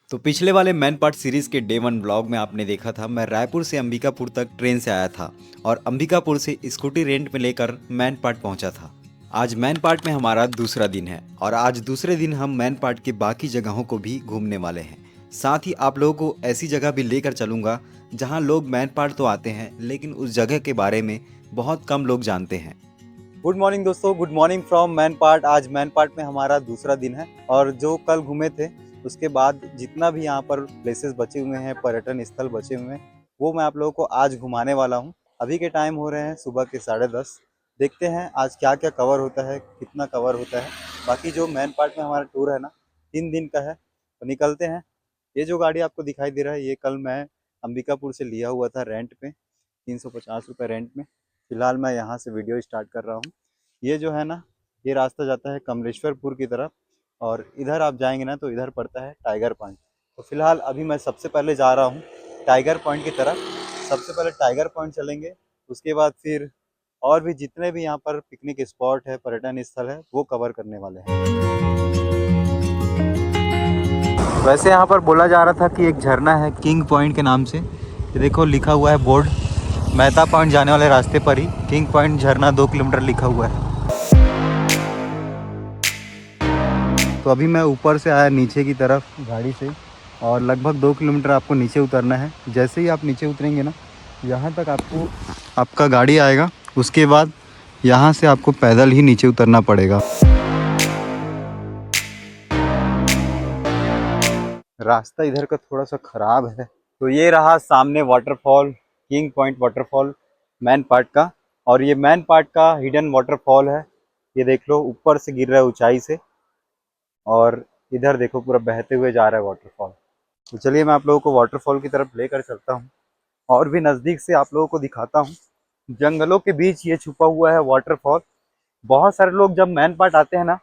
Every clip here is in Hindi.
तो पिछले वाले मैन पार्ट सीरीज के डे 1 ब्लॉग में आपने देखा था मैं रायपुर से अंबिकापुर तक ट्रेन से आया था और अंबिकापुर से स्कूटी रेंट में लेकर मैन पार्ट पहुंचा था। आज मैन पार्ट में हमारा दूसरा दिन है और आज दूसरे दिन हम मैन पार्ट के बाकी जगहों को भी घूमने वाले हैं। साथ ही आप लोगों को ऐसी जगह भी लेकर चलूंगा जहां लोग मैन पार्ट तो आते हैं लेकिन उस जगह के बारे में बहुत कम लोग जानते हैं। गुड मॉर्निंग दोस्तों, good morning from man part. आज मैन पार्ट में हमारा दूसरा दिन है और जो कल घूमे थे उसके बाद जितना भी यहाँ पर प्लेसेस बचे हुए हैं, पर्यटन स्थल बचे हुए हैं, वो मैं आप लोगों को आज घुमाने वाला हूँ। अभी के टाइम हो रहे हैं सुबह के 10:30। देखते हैं आज क्या क्या कवर होता है, कितना कवर होता है। बाकी जो मैन पार्ट में हमारा टूर है ना, 3 दिन का है, तो निकलते हैं। ये जो गाड़ी आपको दिखाई दे रहा है ये कल मैं अंबिकापुर से लिया हुआ था रेंट पे, 350 रुपये रेंट में। फिलहाल मैं यहाँ से वीडियो स्टार्ट कर रहा हूँ। ये जो है ना, ये रास्ता जाता है कमलेश्वरपुर की तरफ और इधर आप जाएंगे ना तो इधर पड़ता है टाइगर पॉइंट। तो फिलहाल अभी मैं सबसे पहले जा रहा हूँ टाइगर पॉइंट की तरफ। सबसे पहले टाइगर पॉइंट चलेंगे, उसके बाद फिर और भी जितने भी यहाँ पर पिकनिक स्पॉट है, पर्यटन स्थल है, वो कवर करने वाले हैं। वैसे यहाँ पर बोला जा रहा था कि एक झरना है किंग पॉइंट के नाम से। ये देखो लिखा हुआ है बोर्ड, मेहता पॉइंट जाने वाले रास्ते पर ही किंग पॉइंट झरना 2 किलोमीटर लिखा हुआ है। तो अभी मैं ऊपर से आया नीचे की तरफ गाड़ी से और लगभग 2 किलोमीटर आपको नीचे उतरना है। जैसे ही आप नीचे उतरेंगे ना, यहाँ तक आपको आपका गाड़ी आएगा, उसके बाद यहाँ से आपको पैदल ही नीचे उतरना पड़ेगा। रास्ता इधर का थोड़ा सा ख़राब है। तो ये रहा सामने waterfall, king point waterfall man part का। और ये मैन पार्ट का हिडन वाटरफॉल है। ये देख लो ऊपर से गिर रहा है ऊंचाई से और इधर देखो पूरा बहते हुए जा रहा है वाटरफॉल। तो चलिए मैं आप लोगों को वाटरफॉल की तरफ लेकर चलता हूँ और भी नज़दीक से आप लोगों को दिखाता हूँ। जंगलों के बीच ये छुपा हुआ है वाटरफॉल। बहुत सारे लोग जब मैन पार्ट आते हैं ना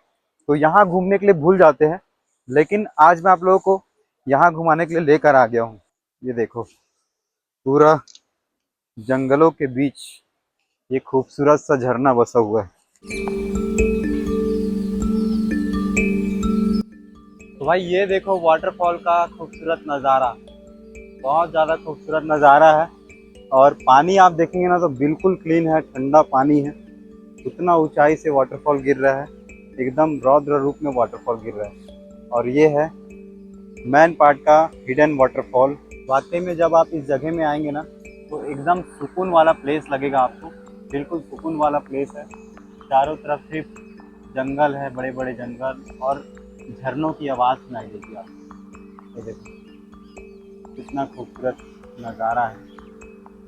तो यहाँ घूमने के लिए भूल जाते हैं, लेकिन आज मैं आप लोगों को यहाँ घुमाने के लिए लेकर आ गया हूँ। ये देखो पूरा जंगलों के बीच ये खूबसूरत सा झरना बसा हुआ है। तो भाई ये देखो वाटरफॉल का खूबसूरत नज़ारा, बहुत ज़्यादा खूबसूरत नज़ारा है। और पानी आप देखेंगे ना तो बिल्कुल क्लीन है, ठंडा पानी है। उतना ऊंचाई से वाटरफॉल गिर रहा है, एकदम रौद्र रूप में वाटरफॉल गिर रहा है। और ये है मैन पार्ट का हिडन वाटरफॉल। वाकई में जब आप इस जगह में आएंगे ना तो एकदम सुकून वाला प्लेस लगेगा आपको, बिल्कुल सुकून वाला प्लेस है। चारों तरफ सिर्फ जंगल है, बड़े बड़े जंगल, और झरनों की आवाज़ सुनाई देगी आपको। ये देखो कितना खूबसूरत नज़ारा है,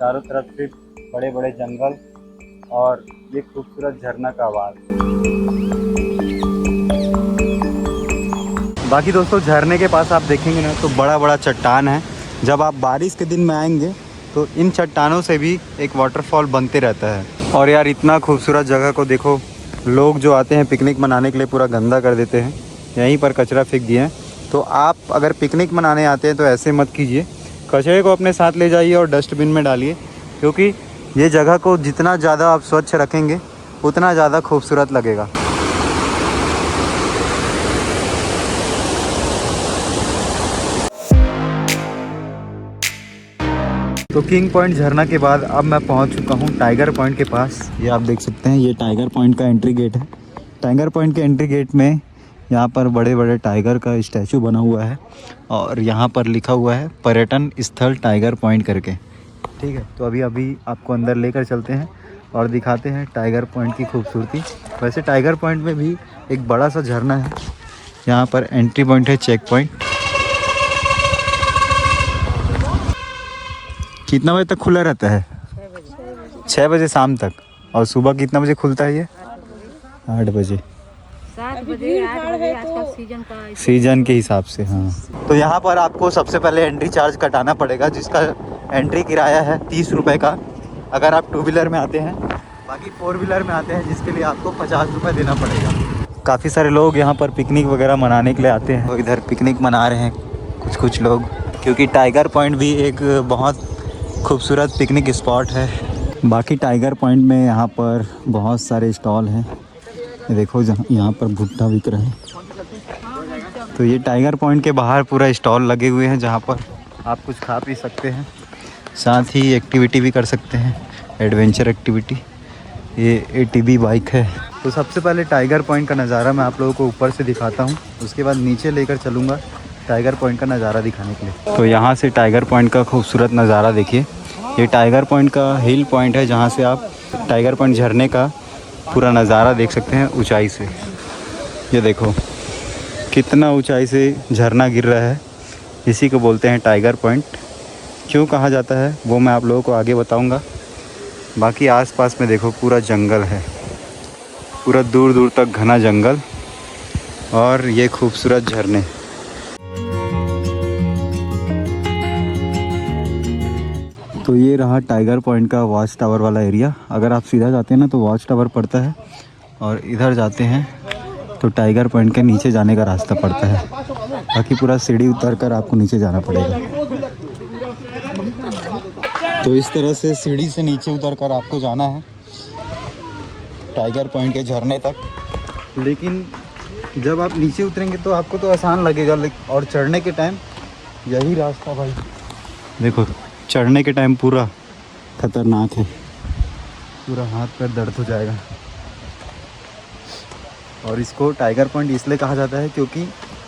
चारों तरफ सिर्फ बड़े बड़े जंगल और ये खूबसूरत झरना का आवाज़। बाकी दोस्तों झरने के पास आप देखेंगे ना तो बड़ा बड़ा चट्टान है। जब आप बारिश के दिन में आएंगे तो इन चट्टानों से भी एक वाटरफॉल बनते रहता है। और यार इतना खूबसूरत जगह को देखो, लोग जो आते हैं पिकनिक मनाने के लिए पूरा गंदा कर देते हैं, यहीं पर कचरा फेंक दिए हैं। तो आप अगर पिकनिक मनाने आते हैं तो ऐसे मत कीजिए, कचरे को अपने साथ ले जाइए और डस्टबिन में डालिए, क्योंकि ये जगह को जितना ज़्यादा आप स्वच्छ रखेंगे उतना ज़्यादा खूबसूरत लगेगा। तो किंग पॉइंट झरना के बाद अब मैं पहुंच चुका हूं टाइगर पॉइंट के पास। ये आप देख सकते हैं, ये टाइगर पॉइंट का एंट्री गेट है। टाइगर पॉइंट के एंट्री गेट में यहाँ पर बड़े बड़े टाइगर का स्टैचू बना हुआ है और यहाँ पर लिखा हुआ है पर्यटन स्थल टाइगर पॉइंट करके। ठीक है, तो अभी आपको अंदर लेकर चलते हैं और दिखाते हैं टाइगर पॉइंट की खूबसूरती। वैसे टाइगर पॉइंट में भी एक बड़ा सा झरना है। यहाँ पर एंट्री पॉइंट है, चेक पॉइंट। कितना बजे तक खुला रहता है? 6 बजे शाम तक। और सुबह कितना बजे खुलता है ये? 8 बजे, 7 बजे, 8 बजे, आजकल सीजन के हिसाब से। हाँ, तो यहाँ पर आपको सबसे पहले एंट्री चार्ज कटाना पड़ेगा, जिसका एंट्री किराया है 30 रुपये का, अगर आप 2 व्हीलर में आते हैं। बाकी 4 व्हीलर में आते हैं जिसके लिए आपको 50 रुपये देना पड़ेगा। काफ़ी सारे लोग यहाँ पर पिकनिक वगैरह मनाने के लिए आते हैं। तो इधर पिकनिक मना रहे हैं कुछ लोग, क्योंकि टाइगर पॉइंट भी एक बहुत खूबसूरत पिकनिक स्पॉट है। बाकी टाइगर पॉइंट में यहाँ पर बहुत सारे स्टॉल हैं। देखो यहाँ पर भुट्टा बिक रहा है। तो ये टाइगर पॉइंट के बाहर पूरा स्टॉल लगे हुए हैं जहाँ पर आप कुछ खा पी सकते हैं, साथ ही एक्टिविटी भी कर सकते हैं, एडवेंचर एक्टिविटी। ये ATV बाइक है। तो सबसे पहले टाइगर पॉइंट का नज़ारा मैं आप लोगों को ऊपर से दिखाता हूँ, उसके बाद नीचे लेकर चलूँगा टाइगर पॉइंट का नज़ारा दिखाने के लिए। तो यहाँ से टाइगर पॉइंट का खूबसूरत नज़ारा देखिए। ये टाइगर पॉइंट का हिल पॉइंट है जहाँ से आप टाइगर पॉइंट झरने का पूरा नज़ारा देख सकते हैं ऊंचाई से। ये देखो कितना ऊंचाई से झरना गिर रहा है, इसी को बोलते हैं टाइगर पॉइंट। क्यों कहा जाता है वो मैं आप लोगों को आगे बताऊंगा। बाकी आसपास में देखो पूरा जंगल है, पूरा दूर दूर तक घना जंगल और ये खूबसूरत झरने। तो ये रहा टाइगर पॉइंट का वॉच टावर वाला एरिया। अगर आप सीधा जाते हैं ना तो वॉच टावर पड़ता है, और इधर जाते हैं तो टाइगर पॉइंट के नीचे जाने का रास्ता पड़ता है। बाकी पूरा सीढ़ी उतर कर आपको नीचे जाना पड़ेगा। तो इस तरह से सीढ़ी से नीचे उतर कर आपको जाना है टाइगर पॉइंट के झरने तक। लेकिन जब आप नीचे उतरेंगे तो आपको तो आसान लगेगा, और चढ़ने के टाइम यही रास्ता भाई देखो, चढ़ने के टाइम पूरा खतरनाक है, पूरा हाथ पैर दर्द हो जाएगा। और इसको टाइगर पॉइंट इसलिए कहा जाता है क्योंकि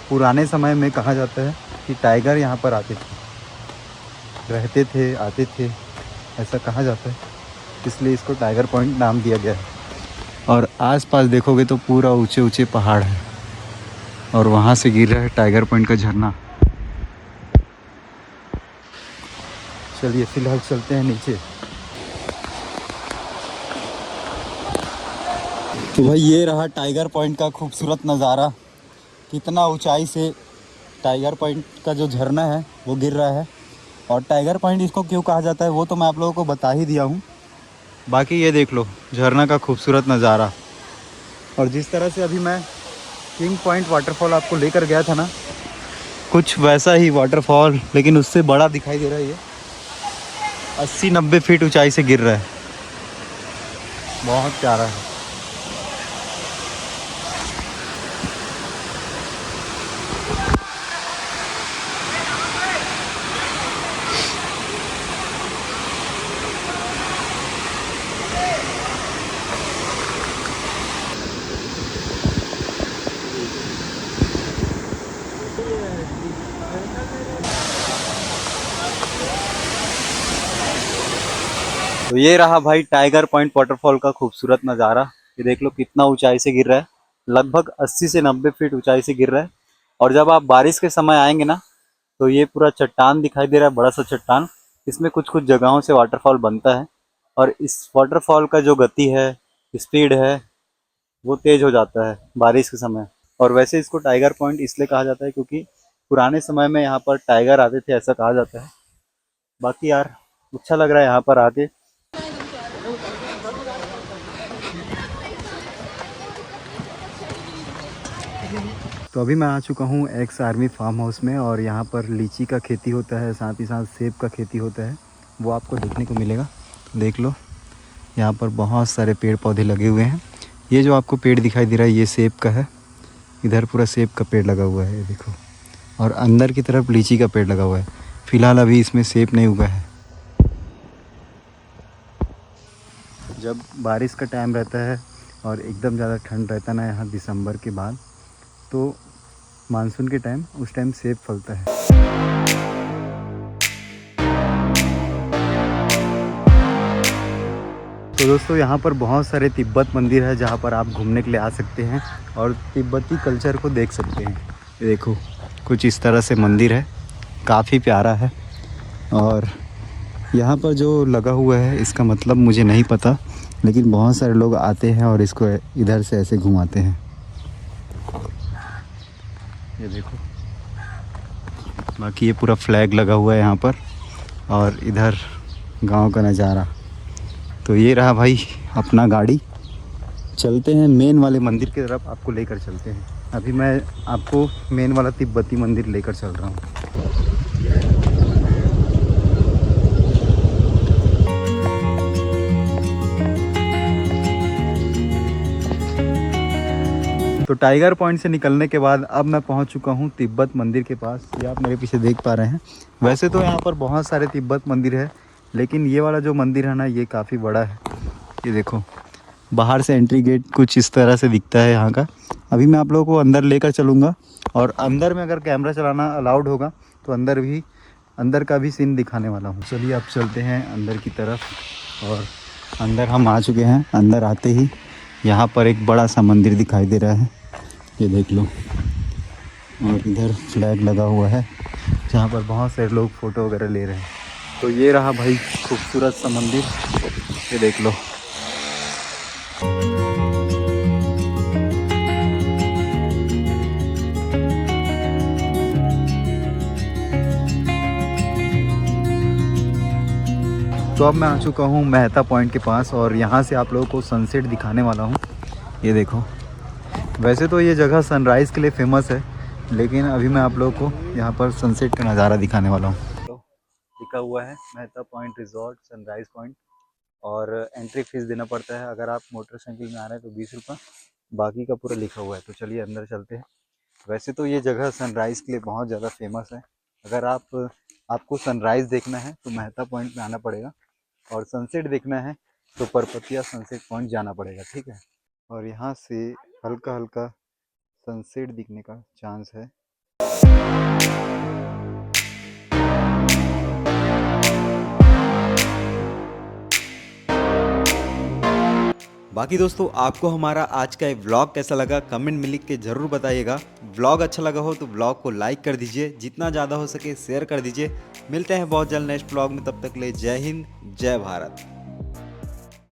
पुराने समय में कहा जाता है कि टाइगर यहाँ पर आते थे, रहते थे, आते थे, ऐसा कहा जाता है, इसलिए इसको टाइगर पॉइंट नाम दिया गया है। और आसपास देखोगे तो पूरा ऊंचे ऊंचे पहाड़ है, और वहाँ से गिर रहा है टाइगर पॉइंट का झरना। चलिए फिलहाल चलते हैं नीचे। तो भाई ये रहा टाइगर पॉइंट का खूबसूरत नज़ारा। कितना ऊंचाई से टाइगर पॉइंट का जो झरना है वो गिर रहा है। और टाइगर पॉइंट इसको क्यों कहा जाता है वो तो मैं आप लोगों को बता ही दिया हूँ। बाकी ये देख लो झरना का खूबसूरत नज़ारा। और जिस तरह से अभी मैं किंग पॉइंट वाटरफॉल आपको लेकर गया था ना, कुछ वैसा ही वाटरफॉल, लेकिन उससे बड़ा दिखाई दे रहा है। ये 80-90 फीट ऊंचाई से गिर रहा है, बहुत प्यारा है। तो ये रहा भाई टाइगर पॉइंट वाटरफॉल का खूबसूरत नज़ारा। ये देख लो कितना ऊंचाई से गिर रहा है, लगभग 80 से 90 फीट ऊंचाई से गिर रहा है। और जब आप बारिश के समय आएंगे ना तो ये पूरा चट्टान दिखाई दे रहा है, बड़ा सा चट्टान। इसमें कुछ कुछ जगहों से वाटरफॉल बनता है, और इस वाटरफॉल का जो गति है, स्पीड है, वो तेज हो जाता है बारिश के समय। और वैसे इसको टाइगर पॉइंट इसलिए कहा जाता है क्योंकि पुराने समय में यहाँ पर टाइगर आते थे, ऐसा कहा जाता है। बाकी यार अच्छा लग रहा है यहाँ पर आके। तो अभी मैं आ चुका हूँ एक्स आर्मी फार्म हाउस में, और यहाँ पर लीची का खेती होता है, साथ ही साथ सेब का खेती होता है, वो आपको देखने को मिलेगा। देख लो यहाँ पर बहुत सारे पेड़ पौधे लगे हुए हैं। ये जो आपको पेड़ दिखाई दे रहा है ये सेब का है, इधर पूरा सेब का पेड़ लगा हुआ है, ये देखो। और अंदर की तरफ लीची का पेड़ लगा हुआ है। फ़िलहाल अभी इसमें सेब नहीं उगा है। जब बारिश का टाइम रहता है और एकदम ज़्यादा ठंड रहता है ना यहाँ दिसंबर के बाद, तो मानसून के टाइम, उस टाइम सेब फलता है। तो दोस्तों यहाँ पर बहुत सारे तिब्बत मंदिर है जहाँ पर आप घूमने के लिए आ सकते हैं और तिब्बती कल्चर को देख सकते हैं। ये देखो कुछ इस तरह से मंदिर है, काफ़ी प्यारा है। और यहाँ पर जो लगा हुआ है इसका मतलब मुझे नहीं पता, लेकिन बहुत सारे लोग आते हैं और इसको इधर से ऐसे घुमाते हैं। ये देखो, बाकी ये पूरा फ्लैग लगा हुआ है यहाँ पर, और इधर गांव का नज़ारा। तो ये रहा भाई अपना गाड़ी। चलते हैं मेन वाले मंदिर की तरफ, आपको लेकर चलते हैं। अभी मैं आपको मेन वाला तिब्बती मंदिर लेकर चल रहा हूँ। तो टाइगर पॉइंट से निकलने के बाद अब मैं पहुंच चुका हूं तिब्बत मंदिर के पास। ये आप मेरे पीछे देख पा रहे हैं। वैसे तो यहाँ पर बहुत सारे तिब्बत मंदिर है, लेकिन ये वाला जो मंदिर है ना, ये काफ़ी बड़ा है। ये देखो, बाहर से एंट्री गेट कुछ इस तरह से दिखता है यहाँ का। अभी मैं आप लोगों को अंदर लेकर चलूँगा, और अंदर में अगर कैमरा चलाना अलाउड होगा तो अंदर का भी सीन दिखाने वाला हूँ। चलिए अब चलते हैं अंदर की तरफ। और अंदर हम आ चुके हैं। अंदर आते ही यहाँ पर एक बड़ा सा मंदिर दिखाई दे रहा है, ये देख लो। और इधर फ्लैग लगा हुआ है जहाँ पर बहुत सारे लोग फ़ोटो वगैरह ले रहे हैं। तो ये रहा भाई खूबसूरत सा मंदिर, ये देख लो। तो अब मैं आ चुका हूँ मेहता पॉइंट के पास, और यहाँ से आप लोगों को सनसेट दिखाने वाला हूँ। ये देखो, वैसे तो ये जगह सनराइज़ के लिए फ़ेमस है, लेकिन अभी मैं आप लोगों को यहाँ पर सनसेट का नज़ारा दिखाने वाला हूँ। तो लिखा हुआ है Mehta point resort sunrise point, और एंट्री फ़ीस देना पड़ता है। अगर आप मोटरसाइकिल में आ रहे हैं तो 20 रुपये, बाकी का पूरा लिखा हुआ है। तो चलिए अंदर चलते हैं। वैसे तो ये जगह सनराइज़ के लिए बहुत ज़्यादा फेमस है। अगर आपको सनराइज़ देखना है तो मेहता पॉइंट में आना पड़ेगा, और सनसेट देखना है तो परपतिया सनसेट पॉइंट जाना पड़ेगा, ठीक है। और यहाँ से हल्का हल्का सनसेट दिखने का चांस है। बाकी दोस्तों, आपको हमारा आज का ये व्लॉग कैसा लगा कमेंट में लिख के ज़रूर बताइएगा। व्लॉग अच्छा लगा हो तो व्लॉग को लाइक कर दीजिए, जितना ज़्यादा हो सके शेयर कर दीजिए। मिलते हैं बहुत जल्द नेक्स्ट व्लॉग में, तब तक ले जय हिंद जय भारत।